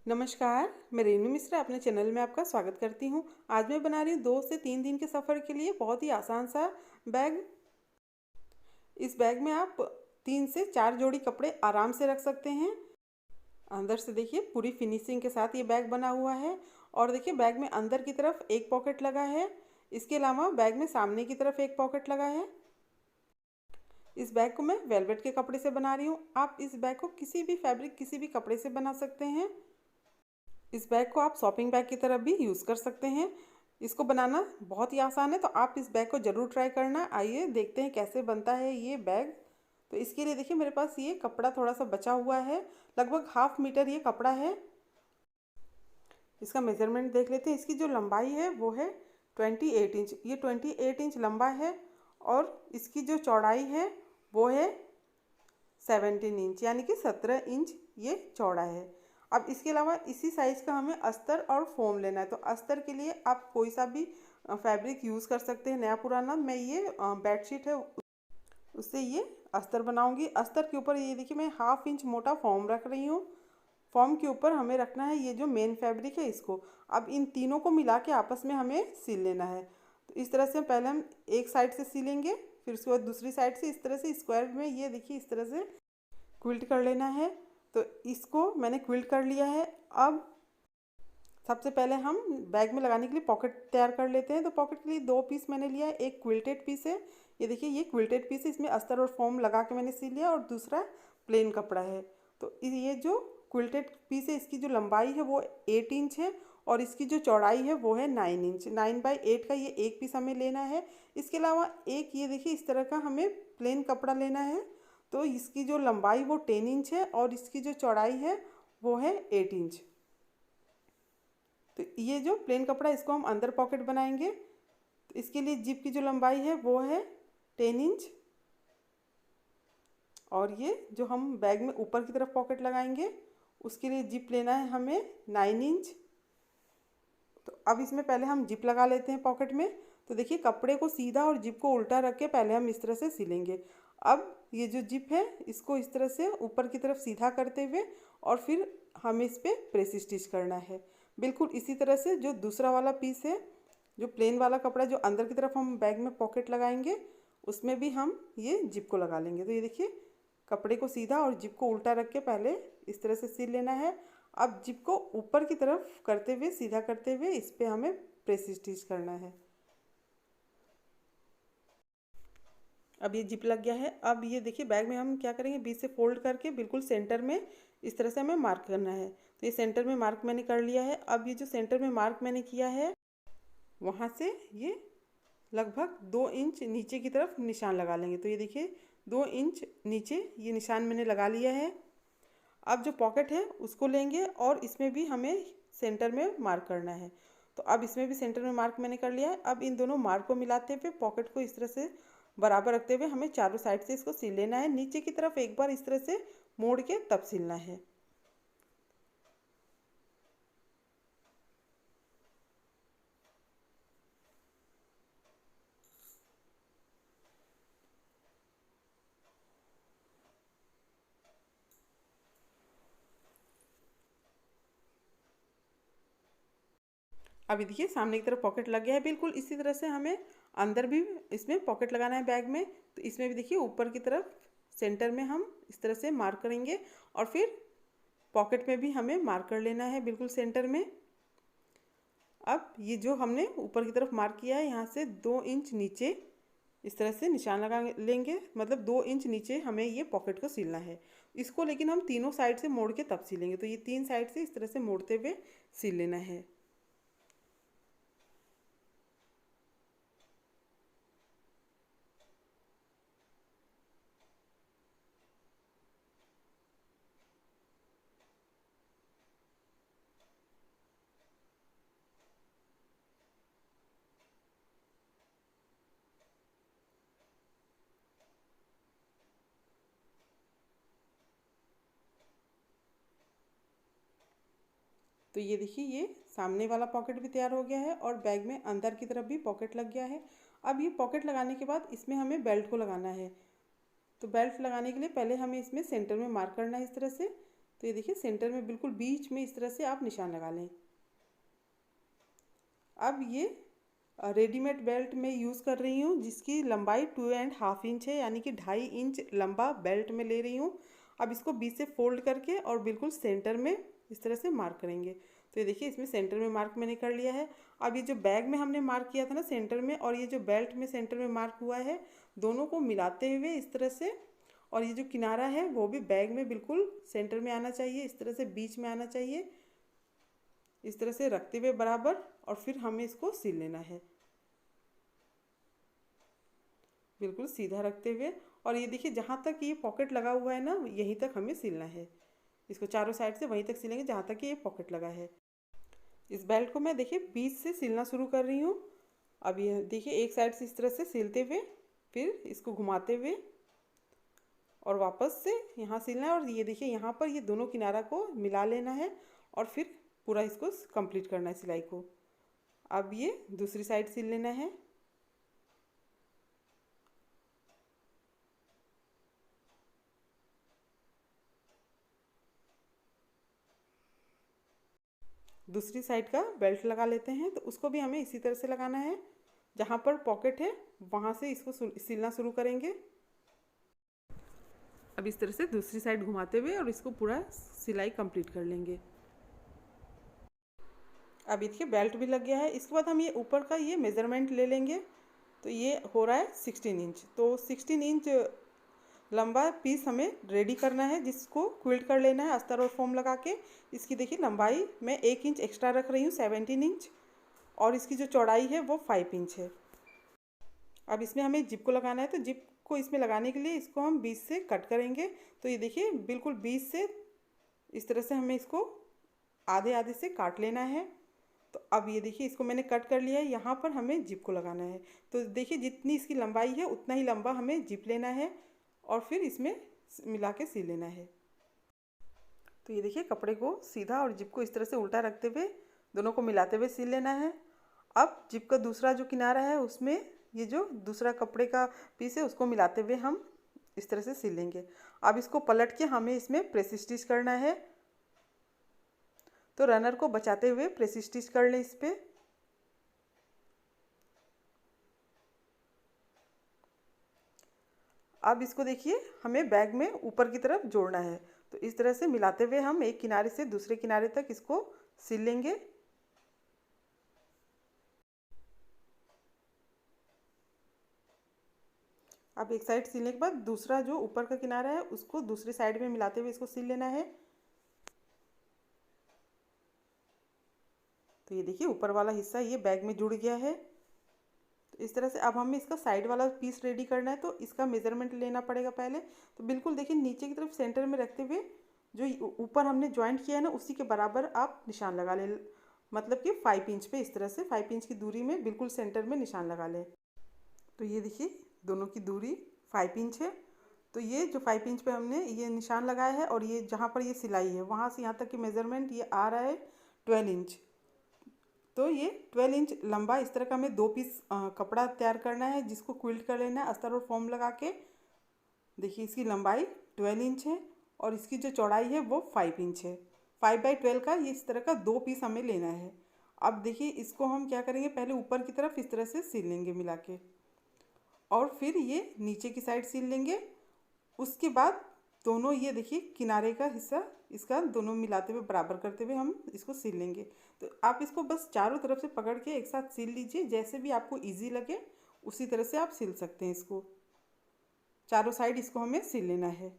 नमस्कार, मैं रेनू मिश्रा अपने चैनल में आपका स्वागत करती हूँ। आज मैं बना रही हूँ 2 से 3 दिन के सफ़र के लिए बहुत ही आसान सा बैग। इस बैग में आप 3 से 4 जोड़ी कपड़े आराम से रख सकते हैं। अंदर से देखिए पूरी फिनिशिंग के साथ ये बैग बना हुआ है। और देखिए बैग में अंदर की तरफ एक पॉकेट लगा है। इसके अलावा बैग में सामने की तरफ एक पॉकेट लगा है। इस बैग को मैं वेलवेट के कपड़े से बना रही हूँ। आप इस बैग को किसी भी फैब्रिक, किसी भी कपड़े से बना सकते हैं। इस बैग को आप शॉपिंग बैग की तरह भी यूज़ कर सकते हैं। इसको बनाना बहुत ही आसान है, तो आप इस बैग को ज़रूर ट्राई करना। आइए देखते हैं कैसे बनता है ये बैग। तो इसके लिए देखिए मेरे पास ये कपड़ा थोड़ा सा बचा हुआ है, लगभग 1/2 मीटर ये कपड़ा है। इसका मेज़रमेंट देख लेते हैं। इसकी जो लंबाई है वो है 28 इंच। ये 28 इंच लंबा है और इसकी जो चौड़ाई है वो है 17 इंच, यानी कि 17 इंच ये चौड़ा है। अब इसके अलावा इसी साइज़ का हमें अस्तर और फोम लेना है। तो अस्तर के लिए आप कोई सा भी फैब्रिक यूज़ कर सकते हैं, नया पुराना। मैं ये बेडशीट है उससे ये अस्तर बनाऊंगी। अस्तर के ऊपर ये देखिए मैं 1/2 इंच मोटा फॉर्म रख रही हूँ। फॉर्म के ऊपर हमें रखना है ये जो मेन फैब्रिक है इसको। अब इन तीनों को मिला के आपस में हमें सिल लेना है। तो इस तरह से पहले हम एक साइड से सिलेंगे, फिर उसके बाद दूसरी साइड से इस तरह से स्क्वायर में ये देखिए इस तरह से क्विल्ट कर लेना है। तो इसको मैंने क्विल्ट कर लिया है। अब सबसे पहले हम बैग में लगाने के लिए पॉकेट तैयार कर लेते हैं। तो पॉकेट के लिए 2 पीस मैंने लिया है। एक क्विल्टेड पीस है, ये देखिए ये क्विल्टेड पीस है, इसमें अस्तर और फोम लगा के मैंने सिल लिया। और दूसरा प्लेन कपड़ा है। तो ये जो क्विल्टेड पीस है इसकी जो लंबाई है वो 8 इंच है और इसकी जो चौड़ाई है वो है 9 इंच। 9/8 का ये एक पीस हमें लेना है। इसके अलावा एक ये देखिए इस तरह का हमें प्लेन कपड़ा लेना है। तो इसकी जो लंबाई वो 10 इंच है और इसकी जो चौड़ाई है वो है 8 इंच। तो ये जो प्लेन कपड़ा इसको हम अंदर पॉकेट बनाएंगे। तो इसके लिए जिप की जो लंबाई है वो है 10 इंच और ये जो हम बैग में ऊपर की तरफ पॉकेट लगाएंगे उसके लिए जिप लेना है हमें 9 इंच। तो अब इसमें पहले हम जिप लगा लेते हैं पॉकेट में। तो देखिए कपड़े को सीधा और जिप को उल्टा रख के पहले हम इस तरह से सिलेंगे। अब ये जो जिप है इसको इस तरह से ऊपर की तरफ सीधा करते हुए और फिर हमें इस पर प्रेस स्टिच करना है। बिल्कुल इसी तरह से जो दूसरा वाला पीस है, जो प्लेन वाला कपड़ा जो अंदर की तरफ हम बैग में पॉकेट लगाएंगे उसमें भी हम ये जिप को लगा लेंगे। तो ये देखिए कपड़े को सीधा और जिप को उल्टा रख के पहले इस तरह से सिल लेना है। अब जिप को ऊपर की तरफ करते हुए, सीधा करते हुए इस पर हमें प्रेस स्टिच करना है। अब ये जिप लग गया है। अब ये देखिए बैग में हम क्या करेंगे, बीच से फोल्ड करके बिल्कुल सेंटर में इस तरह से हमें मार्क करना है। तो ये सेंटर में मार्क मैंने कर लिया है। अब ये जो सेंटर में मार्क मैंने किया है वहाँ से ये लगभग 2 इंच नीचे की तरफ निशान लगा लेंगे। तो ये देखिए 2 इंच नीचे ये निशान मैंने लगा लिया है। अब जो पॉकेट है उसको लेंगे और इसमें भी हमें सेंटर में मार्क करना है। तो अब इसमें भी सेंटर में मार्क मैंने कर लिया है। अब इन दोनों मार्क को मिलाते हुए पॉकेट को इस तरह से बराबर रखते हुए हमें चारों साइड से इसको सिल लेना है। नीचे की तरफ एक बार इस तरह से मोड़ के तब सिलना है। अभी देखिए सामने की तरफ पॉकेट लग गया है। बिल्कुल इसी तरह से हमें अंदर भी इसमें पॉकेट लगाना है बैग में। तो इसमें भी देखिए ऊपर की तरफ सेंटर में हम इस तरह से मार्क करेंगे और फिर पॉकेट में भी हमें मार्क कर लेना है बिल्कुल सेंटर में। अब ये जो हमने ऊपर की तरफ मार्क किया है यहाँ से 2 इंच नीचे इस तरह से निशान लगा लेंगे। मतलब 2 इंच नीचे हमें ये पॉकेट को सिलना है। इसको लेकिन हम तीनों साइड से मोड़ के तब सिलेंगे। तो ये 3 साइड से इस तरह से मोड़ते हुए सिल लेना है। तो ये देखिए ये सामने वाला पॉकेट भी तैयार हो गया है और बैग में अंदर की तरफ भी पॉकेट लग गया है। अब ये पॉकेट लगाने के बाद इसमें हमें बेल्ट को लगाना है। तो बेल्ट लगाने के लिए पहले हमें इसमें सेंटर में मार्क करना है इस तरह से। तो ये देखिए सेंटर में बिल्कुल बीच में इस तरह से आप निशान लगा लें। अब ये रेडीमेड बेल्ट में यूज़ कर रही हूँ जिसकी लंबाई 2.5 इंच है, यानी कि 2.5 इंच लंबा बेल्ट में ले रही हूँ। अब इसको बीच से फोल्ड करके और बिल्कुल सेंटर में इस तरह से मार्क करेंगे। तो ये देखिए इसमें सेंटर में मार्क मैंने कर लिया है। अब ये जो बैग में हमने मार्क किया था ना सेंटर में, और ये जो बेल्ट में सेंटर में मार्क हुआ है, दोनों को मिलाते हुए इस तरह से, और ये जो किनारा है वो भी बैग में बिल्कुल सेंटर में आना चाहिए, इस तरह से बीच में आना चाहिए, इस तरह से रखते हुए बराबर, और फिर हमें इसको सिल लेना है बिल्कुल सीधा रखते हुए। और ये देखिए जहाँ तक ये पॉकेट लगा हुआ है ना, यहीं तक हमें सिलना है। इसको चारों साइड से वहीं तक सिलेंगे जहाँ तक ये पॉकेट लगा है। इस बेल्ट को मैं देखिए बीच से सिलना शुरू कर रही हूँ। अब ये देखिए एक साइड से इस तरह से सिलते हुए, फिर इसको घुमाते हुए और वापस से यहाँ सिलना है। और ये देखिए यहाँ पर ये दोनों किनारा को मिला लेना है और फिर पूरा इसको कंप्लीट करना है सिलाई को। अब ये दूसरी साइड सिल लेना है। दूसरी साइड का बेल्ट लगा लेते हैं, तो उसको भी हमें इसी तरह से लगाना है। जहाँ पर पॉकेट है वहाँ से इसको सिलना शुरू करेंगे। अब इस तरह से दूसरी साइड घुमाते हुए और इसको पूरा सिलाई कंप्लीट कर लेंगे। अब देखिए बेल्ट भी लग गया है। इसके बाद हम ये ऊपर का ये मेज़रमेंट ले लेंगे। तो ये हो रहा है 16 इंच। तो 16 इंच लंबा पीस हमें रेडी करना है, जिसको क्विल्ट कर लेना है अस्तर और फोम लगा के। इसकी देखिए लंबाई मैं 1 इंच एक्स्ट्रा रख रही हूँ, 17 इंच, और इसकी जो चौड़ाई है वो 5 इंच है। अब इसमें हमें जिप को लगाना है, तो जिप को इसमें लगाने के लिए इसको हम बीच से कट करेंगे। तो ये देखिए बिल्कुल बीच से इस तरह से हमें इसको आधे आधे से काट लेना है। तो अब ये देखिए इसको मैंने कट कर लिया है, यहाँ पर हमें जिप को लगाना है। तो देखिए जितनी इसकी लंबाई है उतना ही लंबा हमें जिप लेना है और फिर इसमें मिला के सिल लेना है। तो ये देखिए कपड़े को सीधा और जिप को इस तरह से उल्टा रखते हुए दोनों को मिलाते हुए सिल लेना है। अब जिप का दूसरा जो किनारा है उसमें ये जो दूसरा कपड़े का पीस है उसको मिलाते हुए हम इस तरह से सिल लेंगे। अब इसको पलट के हमें इसमें प्रेस स्टिच करना है। तो रनर को बचाते हुए प्रेस स्टिच कर लें इस पर। अब इसको देखिए हमें बैग में ऊपर की तरफ जोड़ना है। तो इस तरह से मिलाते हुए हम एक किनारे से दूसरे किनारे तक इसको सिल लेंगे। अब एक साइड सिलने के बाद दूसरा जो ऊपर का किनारा है उसको दूसरी साइड में मिलाते हुए इसको सिल लेना है। तो ये देखिए ऊपर वाला हिस्सा ये बैग में जुड़ गया है। तो इस तरह से अब हमें इसका साइड वाला पीस रेडी करना है, तो इसका मेजरमेंट लेना पड़ेगा पहले। तो बिल्कुल देखिए नीचे की तरफ सेंटर में रखते हुए जो ऊपर हमने ज्वाइंट किया है ना उसी के बराबर आप निशान लगा ले, मतलब कि 5 इंच पे इस तरह से 5 इंच की दूरी में बिल्कुल सेंटर में निशान लगा लें। तो ये देखिए दोनों की दूरी 5 इंच है। तो ये जो 5 इंच पे हमने ये निशान लगाया है और ये जहाँ पर ये सिलाई है वहाँ से यहाँ तक की मेज़रमेंट ये आ रहा है 12 इंच। तो ये 12 इंच लंबा इस तरह का हमें 2 पीस कपड़ा तैयार करना है, जिसको क्विल्ट कर लेना है अस्तर और फॉर्म लगा के। देखिए इसकी लंबाई 12 इंच है और इसकी जो चौड़ाई है वो 5 इंच है। 5/12 का ये इस तरह का 2 पीस हमें लेना है। अब देखिए इसको हम क्या करेंगे, पहले ऊपर की तरफ इस तरह से सिल लेंगे मिला के, और फिर ये नीचे की साइड सिल लेंगे। उसके बाद दोनों ये देखिए किनारे का हिस्सा इसका दोनों मिलाते हुए बराबर करते हुए हम इसको सिल लेंगे। तो आप इसको बस चारों तरफ से पकड़ के एक साथ सिल लीजिए, जैसे भी आपको इजी लगे उसी तरह से आप सिल सकते हैं। इसको चारों साइड इसको हमें सिल लेना है।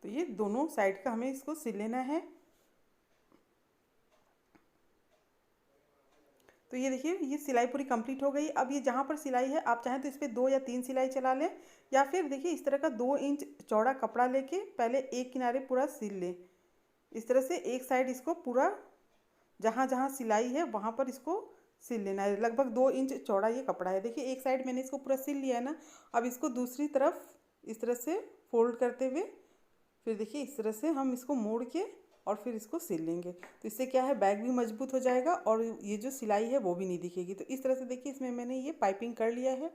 तो ये दोनों साइड का हमें इसको सिल लेना है। तो ये देखिए ये सिलाई पूरी कंप्लीट हो गई। अब ये जहाँ पर सिलाई है आप चाहें तो इस पर 2 या 3 सिलाई चला लें, या फिर देखिए इस तरह का 2 इंच चौड़ा कपड़ा लेके पहले एक किनारे पूरा सिल लें। इस तरह से एक साइड इसको पूरा जहाँ जहाँ सिलाई है वहाँ पर इसको सिल लेना है। लगभग 2 इंच चौड़ा ये कपड़ा है। देखिए एक साइड मैंने इसको पूरा सिल लिया है ना। अब इसको दूसरी तरफ इस तरह से फोल्ड करते हुए फिर देखिए इस तरह से हम इसको मोड़ के और फिर इसको सिल लेंगे। तो इससे क्या है, बैग भी मजबूत हो जाएगा और ये जो सिलाई है वो भी नहीं दिखेगी। तो इस तरह से देखिए इसमें मैंने ये पाइपिंग कर लिया है।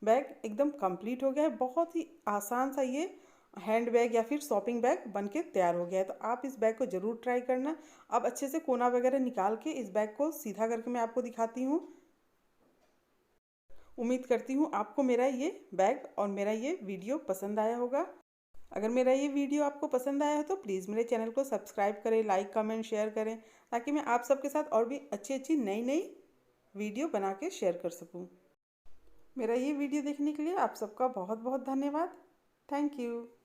बैग एकदम कंप्लीट हो गया है। बहुत ही आसान सा ये हैंड बैग या फिर शॉपिंग बैग बन के तैयार हो गया है। तो आप इस बैग को ज़रूर ट्राई करना। अब अच्छे से कोना वगैरह निकाल के इस बैग को सीधा करके मैं आपको दिखाती हूँ। उम्मीद करती हूँ आपको मेरा ये बैग और मेरा ये वीडियो पसंद आया होगा। अगर मेरा ये वीडियो आपको पसंद आया हो तो प्लीज़ मेरे चैनल को सब्सक्राइब करें, लाइक कमेंट शेयर करें, ताकि मैं आप सबके साथ और भी अच्छी अच्छी नई नई वीडियो बना के शेयर कर सकूँ। मेरा ये वीडियो देखने के लिए आप सबका बहुत बहुत धन्यवाद। Thank you.